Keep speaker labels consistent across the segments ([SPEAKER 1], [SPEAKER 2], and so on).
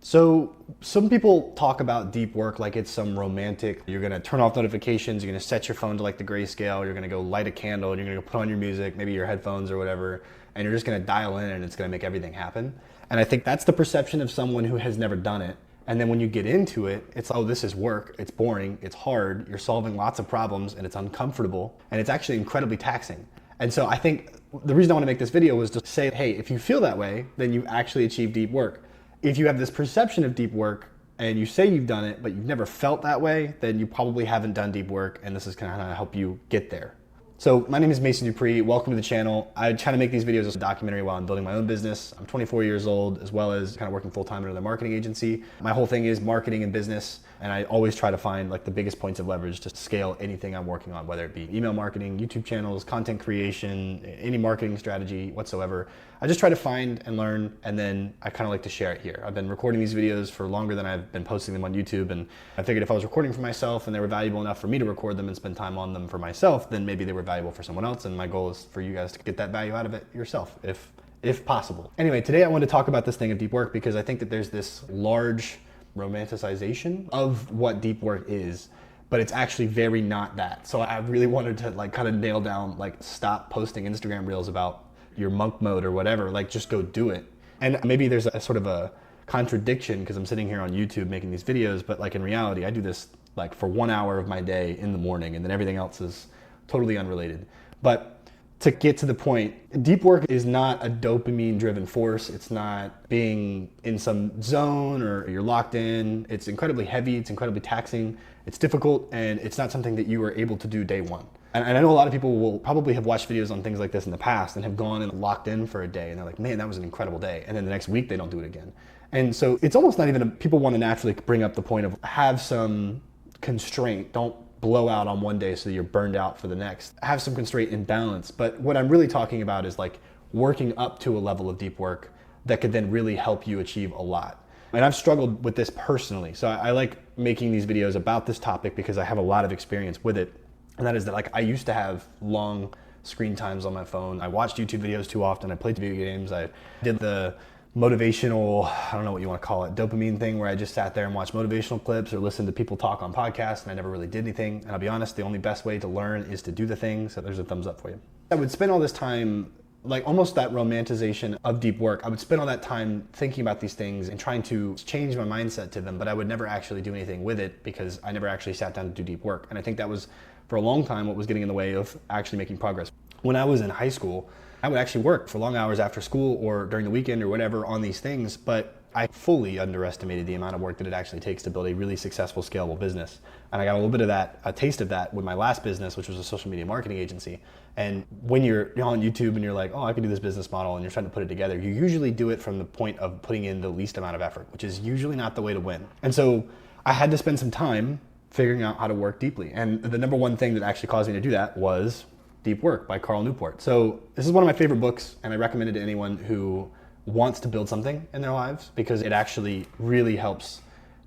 [SPEAKER 1] So some people talk about deep work like it's some romantic, you're gonna turn off notifications, you're gonna set your phone to like the grayscale, you're gonna go light a candle, and you're gonna go put on your music, maybe your headphones or whatever, and you're just gonna dial in and it's gonna make everything happen. And I think that's the perception of someone who has never done it. And then when you get into it, it's, oh, this is work, it's boring, it's hard, you're solving lots of problems, and it's uncomfortable, and it's actually incredibly taxing. And so I think the reason I wanna make this video was to say, hey, if you feel that way, then you actually achieve deep work. If you have this perception of deep work and you say you've done it, but you've never felt that way, then you probably haven't done deep work, and this is kind of help you get there. So my name is Mason DuPree. Welcome to the channel. I try to make these videos as a documentary while I'm building my own business. I'm 24 years old, as well as kind of working full-time at another marketing agency. My whole thing is marketing and business, and I always try to find like the biggest points of leverage to scale anything I'm working on, whether it be email marketing, YouTube channels, content creation, any marketing strategy whatsoever. I just try to find and learn, and then I kind of like to share it here. I've been recording these videos for longer than I've been posting them on YouTube, and I figured if I was recording for myself and they were valuable enough for me to record them and spend time on them for myself, then maybe they were valuable for someone else, and my goal is for you guys to get that value out of it yourself, if possible. Anyway, today I want to talk about this thing of deep work because I think that there's this large romanticization of what deep work is, but it's actually very not that. So I really wanted to like kind of nail down, like, stop posting Instagram reels about your monk mode or whatever, like just go do it. And maybe there's a sort of a contradiction because I'm sitting here on YouTube making these videos, but like in reality, I do this like for 1 hour of my day in the morning, and then everything else is totally unrelated. But to get to the point, deep work is not a dopamine driven force. It's not being in some zone or you're locked in. It's incredibly heavy, it's incredibly taxing, it's difficult, and it's not something that you are able to do day one. And I know a lot of people will probably have watched videos on things like this in the past and have gone and locked in for a day, and they're like, man, that was an incredible day. And then the next week they don't do it again. And so it's almost not even, people want to naturally bring up the point of have some constraint. Don't blow out on one day so you're burned out for the next. Have some constraint and balance. But what I'm really talking about is like working up to a level of deep work that could then really help you achieve a lot. And I've struggled with this personally. So I like making these videos about this topic because I have a lot of experience with it. And that is that, like, I used to have long screen times on my phone. I watched YouTube videos too often. I played video games. I did the motivational, I don't know what you want to call it, dopamine thing where I just sat there and watched motivational clips or listened to people talk on podcasts, and I never really did anything. And I'll be honest, the only best way to learn is to do the thing. So there's a thumbs up for you. I would spend all this time, like almost that romanticization of deep work. I would spend all that time thinking about these things and trying to change my mindset to them, but I would never actually do anything with it because I never actually sat down to do deep work. And I think that was, for a long time, what was getting in the way of actually making progress. When I was in high school, I would actually work for long hours after school or during the weekend or whatever on these things, but I fully underestimated the amount of work that it actually takes to build a really successful, scalable business. And I got a little bit of that, a taste of that with my last business, which was a social media marketing agency. And when you're on YouTube and you're like, oh, I can do this business model, and you're trying to put it together, you usually do it from the point of putting in the least amount of effort, which is usually not the way to win. And so I had to spend some time figuring out how to work deeply. And the number one thing that actually caused me to do that was Deep Work by Carl Newport. So this is one of my favorite books, and I recommend it to anyone who wants to build something in their lives because it actually really helps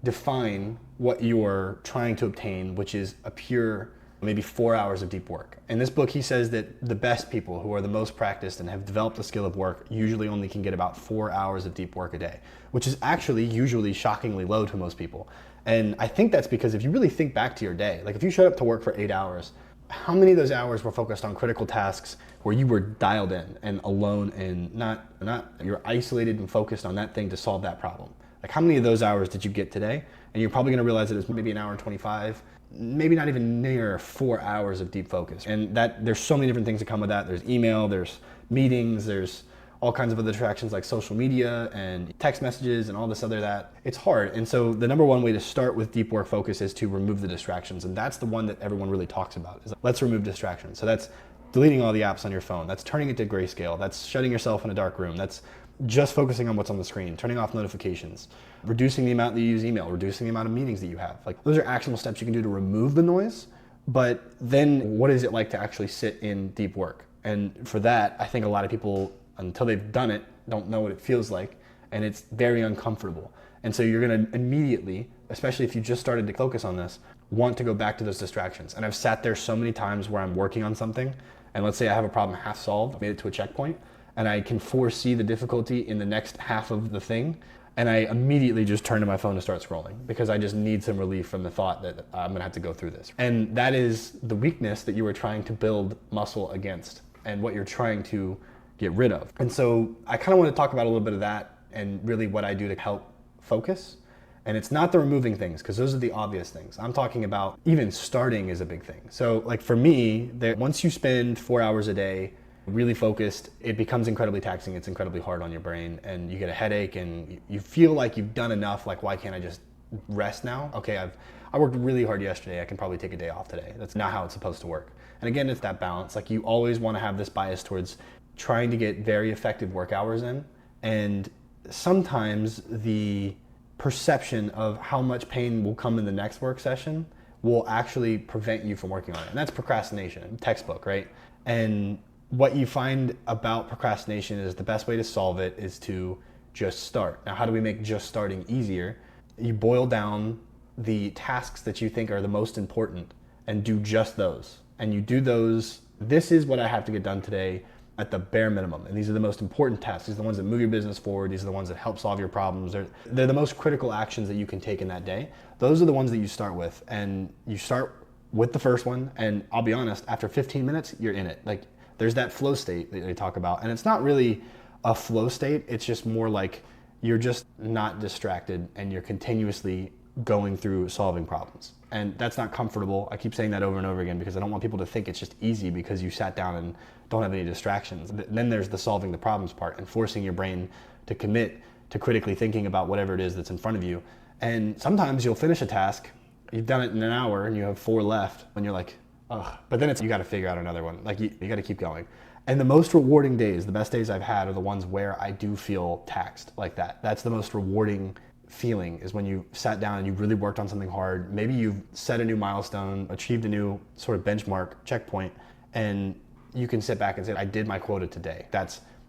[SPEAKER 1] define what you're trying to obtain, which is a pure, maybe 4 hours of deep work. In this book, he says that the best people who are the most practiced and have developed the skill of work usually only can get about 4 hours of deep work a day, which is actually usually shockingly low to most people. And I think that's because if you really think back to your day, like if you showed up to work for 8 hours, how many of those hours were focused on critical tasks where you were dialed in and alone and not you're isolated and focused on that thing to solve that problem? Like how many of those hours did you get today? And you're probably gonna realize that it's maybe an hour and 25, maybe not even near 4 hours of deep focus. And that there's so many different things that come with that. There's email, there's meetings, there's all kinds of other distractions like social media and text messages and all this other that. It's hard. And so the number one way to start with deep work focus is to remove the distractions. And that's the one that everyone really talks about, is let's remove distractions. So that's deleting all the apps on your phone. That's turning it to grayscale. That's shutting yourself in a dark room. That's just focusing on what's on the screen, turning off notifications, reducing the amount that you use email, reducing the amount of meetings that you have. Like those are actionable steps you can do to remove the noise. But then what is it like to actually sit in deep work? And for that, I think a lot of people, until they've done it, don't know what it feels like, and it's very uncomfortable. And so you're gonna immediately, especially if you just started to focus on this, want to go back to those distractions. And I've sat there so many times where I'm working on something, and let's say I have a problem half solved, made it to a checkpoint, and I can foresee the difficulty in the next half of the thing, And I immediately just turn to my phone to start scrolling because I just need some relief from the thought that I'm gonna have to go through this. And that is the weakness that you were trying to build muscle against and what you're trying to get rid of. And so I kind of want to talk about a little bit of that and really what I do to help focus. And it's not the removing things, because those are the obvious things. I'm talking about even starting is a big thing. So like for me, once you spend 4 hours a day really focused, it becomes incredibly taxing. It's incredibly hard on your brain and you get a headache and you feel like you've done enough. Like, why can't I just rest now? Okay, I worked really hard yesterday. I can probably take a day off today. That's not how it's supposed to work. And again, it's that balance. Like, you always want to have this bias towards trying to get very effective work hours in. And sometimes the perception of how much pain will come in the next work session will actually prevent you from working on it. And that's procrastination, textbook, right? And what you find about procrastination is the best way to solve it is to just start. Now, how do we make just starting easier? You boil down the tasks that you think are the most important and do just those. And you do those, this is what I have to get done today at the bare minimum. And these are the most important tasks. These are the ones that move your business forward. These are the ones that help solve your problems. They're the most critical actions that you can take in that day. Those are the ones that you start with. And you start with the first one. And I'll be honest, after 15 minutes, you're in it. Like, there's that flow state that they talk about. And it's not really a flow state. It's just more like you're just not distracted and you're continuously going through solving problems. And that's not comfortable. I keep saying that over and over again because I don't want people to think it's just easy because you sat down and don't have any distractions. Then there's the solving the problems part and forcing your brain to commit to critically thinking about whatever it is that's in front of you. And sometimes you'll finish a task, you've done it in an hour and you have 4 left and you're like, ugh. But then you got to figure out another one. Like, you got to keep going. And the most rewarding days, the best days I've had, are the ones where I do feel taxed like that. That's the most rewarding feeling, is when you sat down and you really worked on something hard. Maybe you've set a new milestone, achieved a new sort of benchmark, checkpoint, and you can sit back and say, I did my quota today.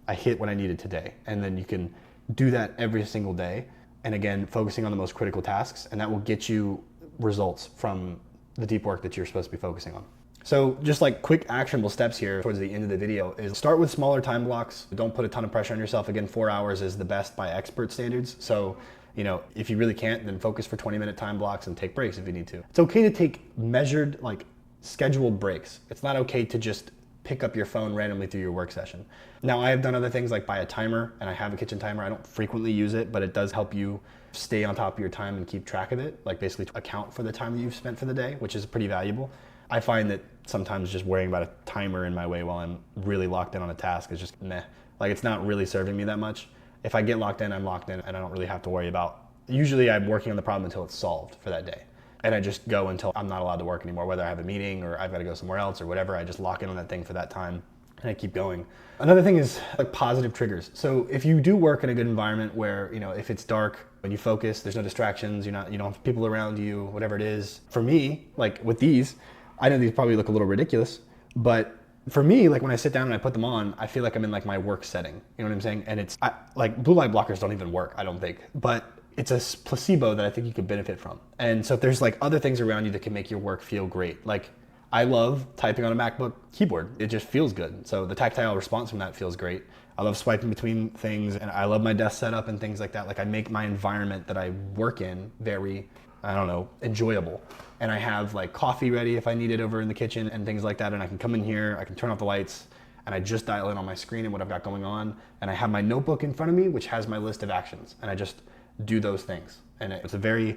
[SPEAKER 1] I hit what I needed today. And then you can do that every single day. And again, focusing on the most critical tasks, and that will get you results from the deep work that you're supposed to be focusing on. So just like quick actionable steps here towards the end of the video is start with smaller time blocks. Don't put a ton of pressure on yourself. Again, 4 hours is the best by expert standards. So, if you really can't, then focus for 20-minute time blocks and take breaks if you need to. It's okay to take measured, like scheduled breaks. It's not okay to just pick up your phone randomly through your work session. Now, I have done other things like buy a timer, and I have a kitchen timer. I don't frequently use it, but it does help you stay on top of your time and keep track of it, like basically account for the time that you've spent for the day, which is pretty valuable. I find that sometimes just worrying about a timer in my way while I'm really locked in on a task is just meh. Like, it's not really serving me that much. If I get locked in, I'm locked in, and I don't really have to worry about, usually I'm working on the problem until it's solved for that day. And I just go until I'm not allowed to work anymore, whether I have a meeting or I've got to go somewhere else or whatever. I just lock in on that thing for that time and I keep going. Another thing is like positive triggers. So if you do work in a good environment where, if it's dark, when you focus, there's no distractions, you don't have people around you, whatever it is. For me, like with these, I know these probably look a little ridiculous, but for me, like when I sit down and I put them on, I feel like I'm in like my work setting. You know what I'm saying? And like blue light blockers don't even work, I don't think. But it's a placebo that I think you could benefit from. And so if there's like other things around you that can make your work feel great, like I love typing on a MacBook keyboard. It just feels good. So the tactile response from that feels great. I love swiping between things, and I love my desk setup and things like that. Like, I make my environment that I work in very, enjoyable. And I have like coffee ready if I need it over in the kitchen and things like that. And I can come in here, I can turn off the lights, and I just dial in on my screen and what I've got going on. And I have my notebook in front of me, which has my list of actions. And I just do those things. And it's a very,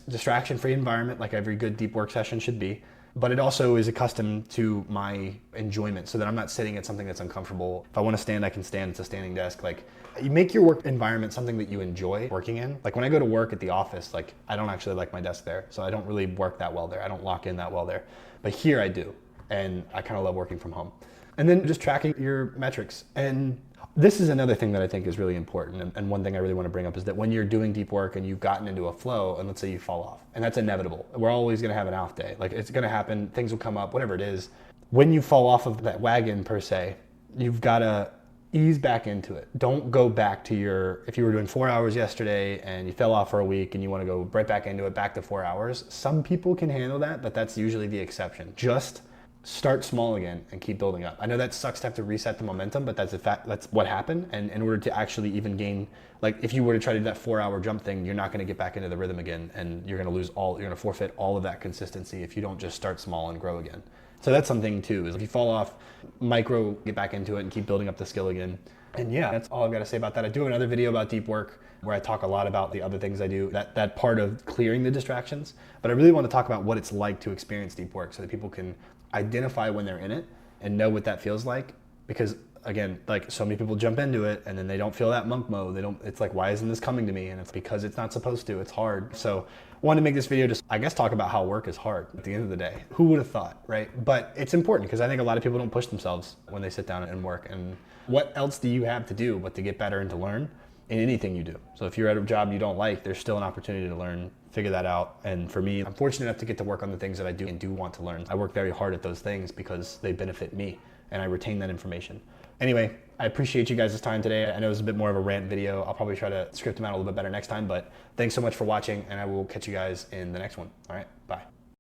[SPEAKER 1] distraction-free environment, like every good deep work session should be. But it also is accustomed to my enjoyment, so that I'm not sitting at something that's uncomfortable. If I want to stand, I can stand. It's a standing desk. Like, you make your work environment something that you enjoy working in. Like when I go to work at the office, like I don't actually like my desk there, so I don't really work that well there. I don't lock in that well there. But here I do, and I kind of love working from home. And then just tracking your metrics. And this is another thing that I think is really important, and one thing I really want to bring up is that when you're doing deep work and you've gotten into a flow, and let's say you fall off, and that's inevitable. We're always going to have an off day. Like, it's going to happen, things will come up, whatever it is. When you fall off of that wagon, per se, you've got to ease back into it. Don't go back to if you were doing 4 hours yesterday and you fell off for a week and you want to go right back into it, back to 4 hours. Some people can handle that, but that's usually the exception. Just start small again and keep building up. I know that sucks to have to reset the momentum, but that's a fact. That's what happened. And in order to actually even gain, like if you were to try to do that 4-hour jump thing, you're not going to get back into the rhythm again, and you're going to you're going to forfeit all of that consistency if you don't just start small and grow again. So that's something too, is if you fall off, micro, get back into it and keep building up the skill again. And yeah, that's all I've got to say about that. I do another video about deep work where I talk a lot about the other things I do, that part of clearing the distractions. But I really want to talk about what it's like to experience deep work so that people can identify when they're in it and know what that feels like. Because again, like so many people jump into it and then they don't feel that monk mode. It's like, why isn't this coming to me? And it's because it's not supposed to, it's hard. So I wanted to make this video just, I guess, talk about how work is hard at the end of the day. Who would have thought, right? But it's important because I think a lot of people don't push themselves when they sit down and work. And what else do you have to do but to get better and to learn in anything you do? So if you're at a job you don't like, there's still an opportunity to learn, figure that out. And for me, I'm fortunate enough to get to work on the things that I do and do want to learn. I work very hard at those things because they benefit me and I retain that information. Anyway, I appreciate you guys' time today. I know it was a bit more of a rant video. I'll probably try to script them out a little bit better next time, but thanks so much for watching and I will catch you guys in the next one. All right, bye.